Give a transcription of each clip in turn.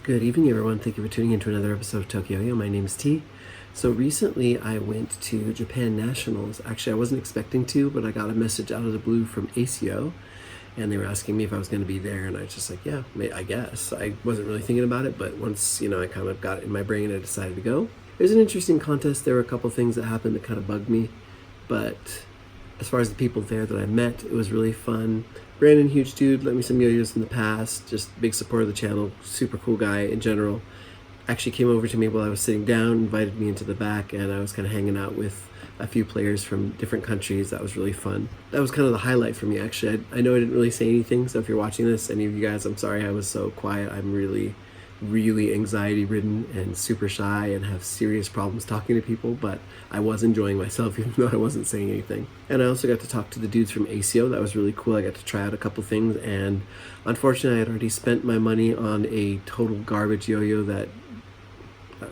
Good evening, everyone. Thank you for tuning in to another episode of TokYo-Yo. My name is T. So recently I went to Japan Nationals. Actually, I wasn't expecting to, but I got a message out of the blue from AceYo, and they were asking me if I was going to be there, and I was just like, yeah, I guess. I wasn't really thinking about it, but once, I kind of got it in my brain, I decided to go. It was an interesting contest. There were a couple things that happened that kind of bugged me, but as far as the people there that I met, it was really fun. Brandon, huge dude, lent me some yo-yos in the past, just big supporter of the channel, super cool guy in general. Actually came over to me while I was sitting down, invited me into the back, and I was kind of hanging out with a few players from different countries. That was really fun. That was kind of the highlight for me, actually. I know I didn't really say anything, so if you're watching this, any of you guys, I'm sorry I was so quiet. I'm really anxiety ridden and super shy and have serious problems talking to people, but I was enjoying myself even though I wasn't saying anything. And I also got to talk to the dudes from AceYo. That was really cool. I got to try out a couple things, and unfortunately I had already spent my money on a total garbage yo-yo that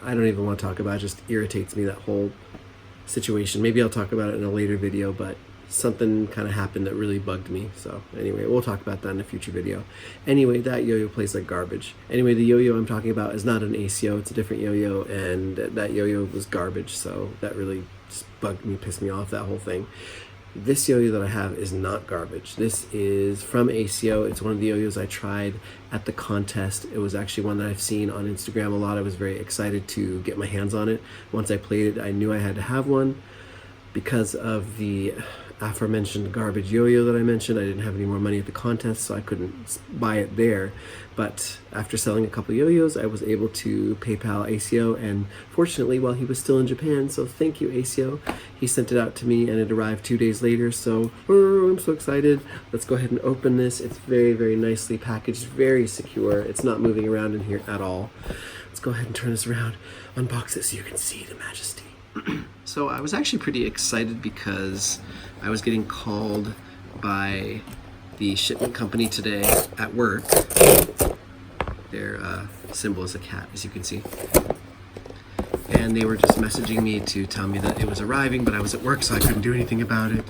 I don't even want to talk about. It just irritates me, that whole situation. Maybe I'll talk about it in a later video, but something kind of happened that really bugged me. So anyway, we'll talk about that in a future video. Anyway, that yo-yo plays like garbage. Anyway, the yo-yo I'm talking about is not an AceYo, it's a different yo-yo, and that yo-yo was garbage, so that really just bugged me, pissed me off, that whole thing. This yo-yo that I have is not garbage. This is from AceYo. It's one of the yo-yos I tried at the contest. It was actually one that I've seen on Instagram a lot. I was very excited to get my hands on it. Once I played it, I knew I had to have one. Because of the aforementioned garbage yo-yo that I mentioned, I didn't have any more money at the contest, so I couldn't buy it there. But after selling a couple yo-yos, I was able to PayPal AceYo, and fortunately, while he was still in Japan, so thank you, AceYo, he sent it out to me, and it arrived 2 days later, so I'm so excited. Let's go ahead and open this. It's very nicely packaged, very secure. It's not moving around in here at all. Let's go ahead and turn this around, unbox it so you can see the majesty. So I was actually pretty excited because I was getting called by the shipment company today at work. Their symbol is a cat, as you can see. And they were just messaging me to tell me that it was arriving, but I was at work, so I couldn't do anything about it.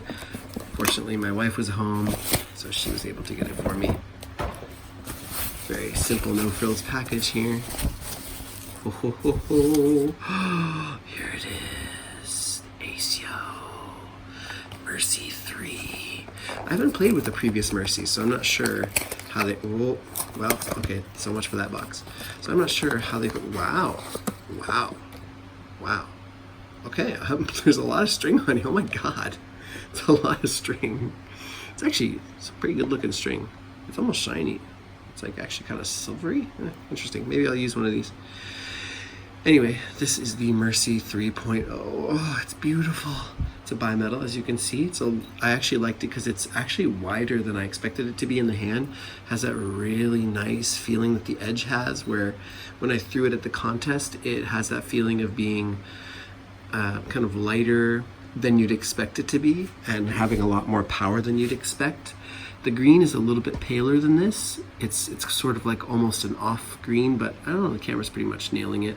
Fortunately, my wife was home, so she was able to get it for me. Very simple, no frills package here. Ho, ho, ho, ho. Here it is, AceYo Mercy 3. I haven't played with the previous Mercy, so I'm not sure how they, well, okay, so much for that box. So I'm not sure how they, wow. Okay, there's a lot of string on here, oh my god. It's a lot of string. It's a pretty good looking string. It's almost shiny. It's like actually kind of silvery. Interesting, maybe I'll use one of these. Anyway, this is the Mercy 3.0. Oh, it's beautiful. It's a bimetal, as you can see. I actually liked it because it's actually wider than I expected it to be in the hand. Has that really nice feeling that the edge has, where when I threw it at the contest, it has that feeling of being kind of lighter than you'd expect it to be, and having a lot more power than you'd expect. The green is a little bit paler than this. It's sort of like almost an off green, but I don't know, the camera's pretty much nailing it.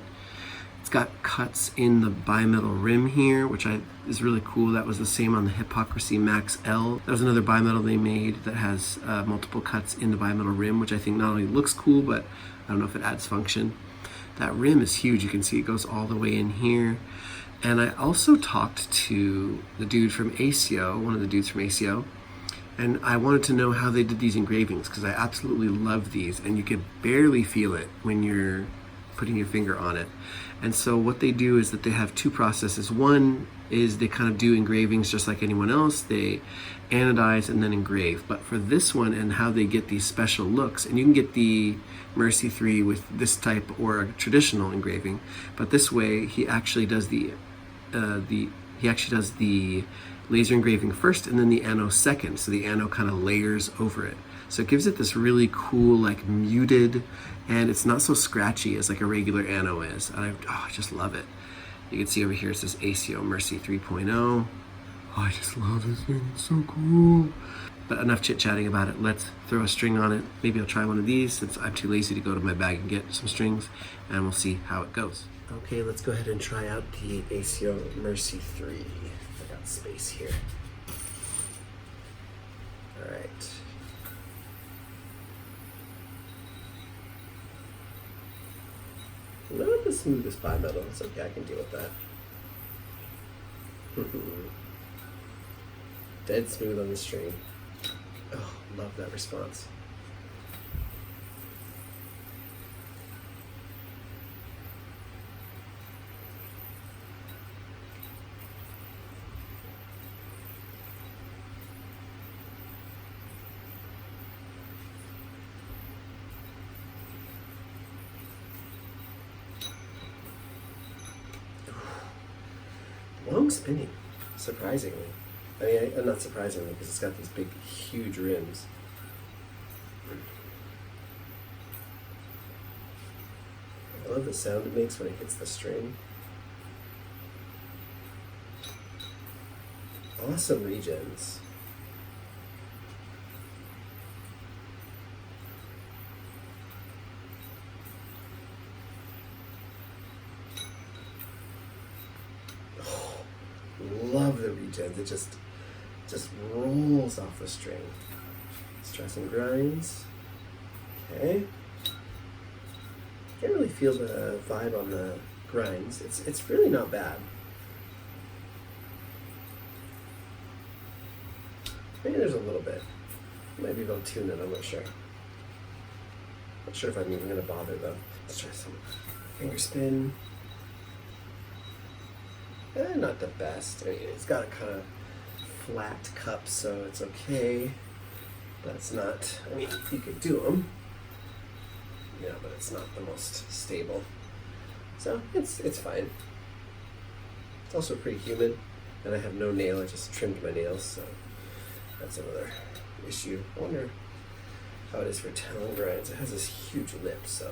It's got cuts in the bimetal rim here, which is really cool. That was the same on the Hypocrisy Max L. That was another bimetal they made that has multiple cuts in the bimetal rim, which I think not only looks cool, but I don't know if it adds function. That rim is huge. You can see it goes all the way in here. And I also talked to the dude from AceYo, one of the dudes from AceYo, and I wanted to know how they did these engravings, because I absolutely love these, and you can barely feel it when you're putting your finger on it. And so what they do is that they have two processes. One is they kind of do engravings just like anyone else. They anodize and then engrave. But for this one and how they get these special looks, and you can get the Mercy 3 with this type or a traditional engraving, but this way he actually does the laser engraving first and then the ano second. So the ano kind of layers over it. So it gives it this really cool, like muted, and it's not so scratchy as like a regular ano is. And I just love it. You can see over here it says AceYo Mercy 3.0. Oh, I just love this thing, it's so cool. But enough chit-chatting about it. Let's throw a string on it. Maybe I'll try one of these since I'm too lazy to go to my bag and get some strings, and we'll see how it goes. Okay, let's go ahead and try out the AceYo Mercy 3. I got space here. All right. Not the smoothest bimetal. It's okay, I can deal with that. Dead smooth on the string. Oh, love that response. Long spinning, surprisingly. I mean, not surprisingly, because it's got these big, huge rims. I love the sound it makes when it hits the string. Awesome regens. Oh, love the regens. It just rolls off the string. Let's try some grinds. Okay. Can't really feel the vibe on the grinds. It's really not bad. Maybe there's a little bit. Might be able to tune it, I'm not sure. Not sure if I'm even gonna bother though. Let's try some finger spin. Not the best. I mean, it's got a kind of flat cup, so it's okay. But it's not, I mean, you could do them. Yeah, but it's not the most stable. So it's fine. It's also pretty humid, and I have no nail. I just trimmed my nails, so that's another issue. I wonder how it is for talon grinds. It has this huge lip, so.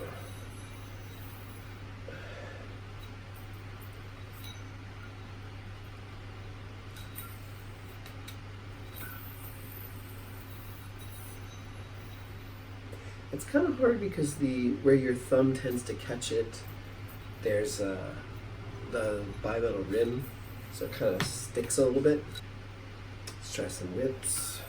It's kind of hard because where your thumb tends to catch it, there's the bimetal rim, so it kind of sticks a little bit. Let's try some whips.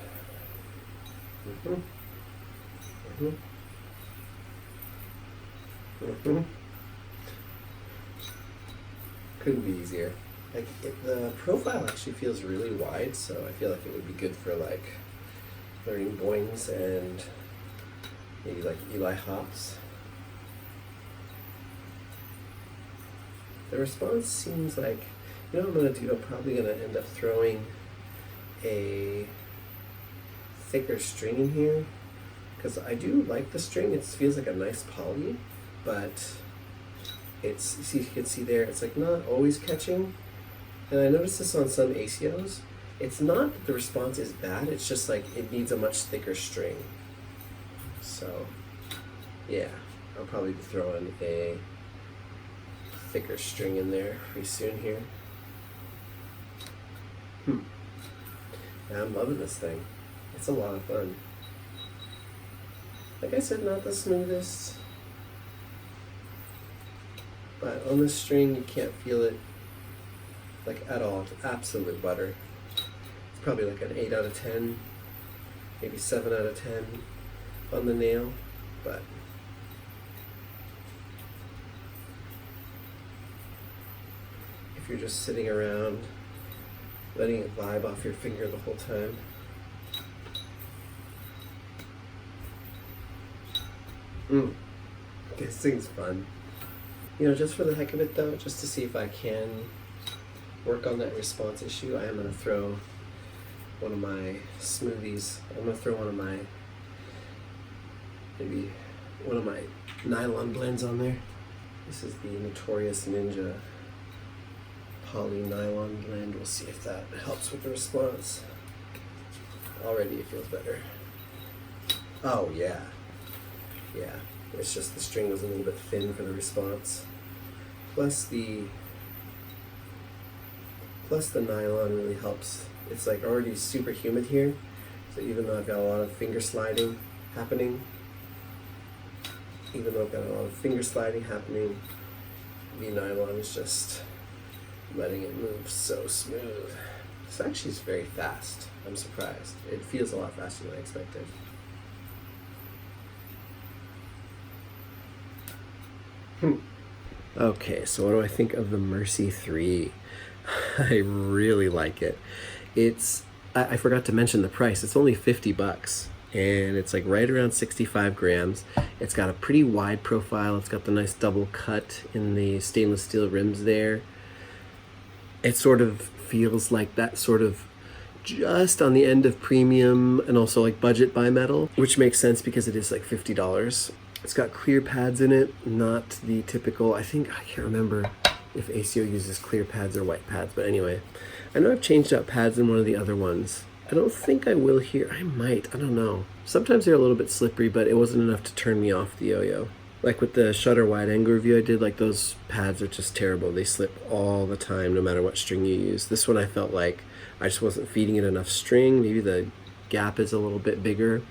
Couldn't be easier. Like the profile actually feels really wide, so I feel like it would be good for like learning boings and maybe like Eli hops. The response seems like, you know what I'm gonna do? I'm probably gonna end up throwing a thicker string in here, because I do like the string. It feels like a nice poly, but it's, you can see there, it's like not always catching. And I noticed this on some AceYos. It's not that the response is bad, it's just like it needs a much thicker string. So yeah, I'll probably be throwing a thicker string in there pretty soon here. Yeah, I'm loving this thing. It's a lot of fun. Like I said, not the smoothest, but on this string you can't feel it like at all. It's absolute butter. It's probably like an 8 out of 10, maybe 7 out of 10 on the nail, but if you're just sitting around letting it vibe off your finger the whole time, this thing's fun. You know, just for the heck of it though, just to see if I can work on that response issue, I am going to throw one of my smoothies. I'm going to throw maybe one of my nylon blends on there. This is the Notorious Ninja Poly Nylon blend. We'll see if that helps with the response. Already it feels better. Oh yeah. Yeah. It's just the string was a little bit thin for the response. Plus the nylon really helps. It's like already super humid here, so even though I've got a lot of finger sliding happening, the nylon is just letting it move so smooth. This actually is very fast. I'm surprised. It feels a lot faster than I expected. Okay, so what do I think of the Mercy 3? I really like it. I forgot to mention the price. It's only 50 bucks and it's like right around 65 grams. It's got a pretty wide profile. It's got the nice double cut in the stainless steel rims there. It sort of feels like that sort of just on the end of premium and also like budget bimetal, which makes sense because it is like $50. It's got clear pads in it, not the typical, I can't remember if AceYo uses clear pads or white pads, but anyway. I know I've changed out pads in one of the other ones. I don't think I will here. I might, I don't know. Sometimes they're a little bit slippery, but it wasn't enough to turn me off the yo-yo. Like with the shutter wide angle review I did, like those pads are just terrible. They slip all the time, no matter what string you use. This one I felt like I just wasn't feeding it enough string. Maybe the gap is a little bit bigger.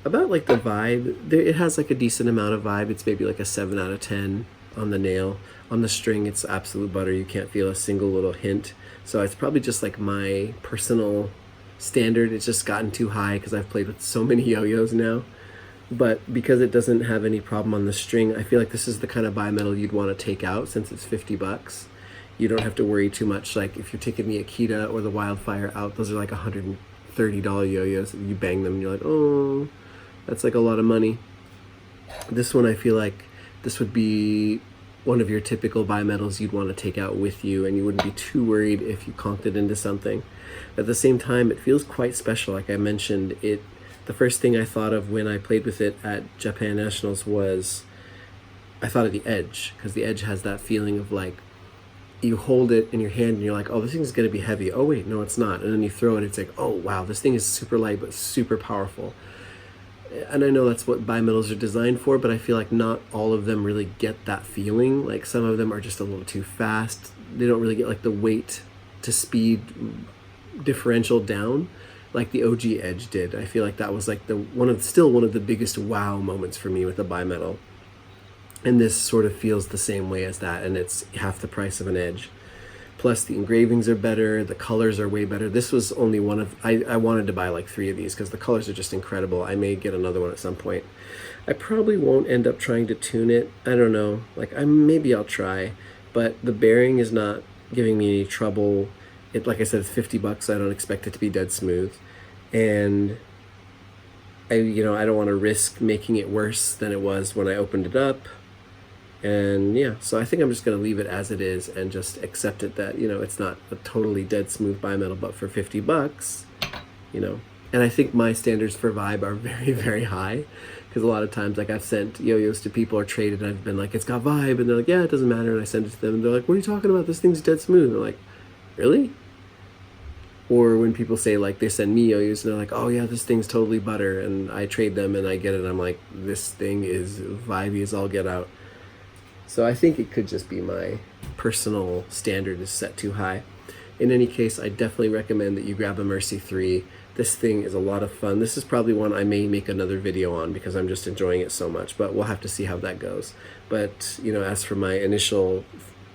About like the vibe, it has like a decent amount of vibe. It's maybe like a 7 out of 10 on the nail. On the string, it's absolute butter. You can't feel a single little hint. So it's probably just like my personal standard. It's just gotten too high because I've played with so many yo-yos now. But because it doesn't have any problem on the string, I feel like this is the kind of bimetal you'd want to take out since it's 50 bucks. You don't have to worry too much. Like if you're taking the Akita or the Wildfire out, those are like $130 yo-yos. You bang them and you're like, oh, that's like a lot of money. This one, I feel like this would be one of your typical bimetals you'd want to take out with you, and you wouldn't be too worried if you conked it into something. At the same time, it feels quite special. Like I mentioned, the first thing I thought of when I played with it at Japan Nationals was I thought of the edge, because the edge has that feeling of like you hold it in your hand and you're like, oh, this thing's going to be heavy. Oh wait, no, it's not. And then you throw it, it's like, oh wow, this thing is super light but super powerful. And I know that's what bimetals are designed for, but I feel like not all of them really get that feeling. Like some of them are just a little too fast. They don't really get like the weight to speed differential down like the OG Edge did. I feel like that was like still one of the biggest wow moments for me with a bimetal. And this sort of feels the same way as that, and it's half the price of an Edge. Plus the engravings are better, the colors are way better. This was only one of, I wanted to buy like 3 of these because the colors are just incredible. I may get another one at some point. I probably won't end up trying to tune it. I don't know, like maybe I'll try, but the bearing is not giving me any trouble. Like I said, it's 50 bucks. I don't expect it to be dead smooth. And I don't want to risk making it worse than it was when I opened it up. And yeah, so I think I'm just going to leave it as it is and just accept it that, it's not a totally dead smooth bimetal, but for 50 bucks, and I think my standards for vibe are very, very high, because a lot of times, like I've sent yo-yos to people or traded and I've been like, it's got vibe, and they're like, yeah, it doesn't matter, and I send it to them and they're like, what are you talking about? This thing's dead smooth. And they're like, really? Or when people say, like, they send me yo-yos and they're like, oh yeah, this thing's totally butter, and I trade them and I get it and I'm like, this thing is vibey as all get out. So I think it could just be my personal standard is set too high. In any case, I definitely recommend that you grab a Mercy 3. This thing is a lot of fun. This is probably one I may make another video on because I'm just enjoying it so much, but we'll have to see how that goes. But, as for my initial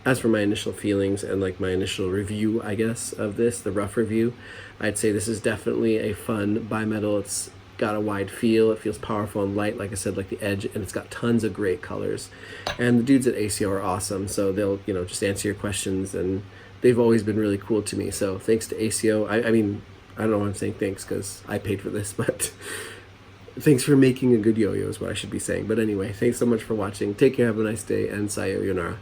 feelings and like my initial review, I guess, of this, the rough review, I'd say this is definitely a fun bimetal. It's got a wide feel, it feels powerful and light, like I said, like the Edge, and it's got tons of great colors. And the dudes at AceYo are awesome, so they'll just answer your questions, and they've always been really cool to me. So thanks to AceYo. I mean, I don't know why I'm saying thanks because I paid for this, but thanks for making a good yo-yo is what I should be saying. But anyway, thanks so much for watching. Take care, have a nice day, and sayonara.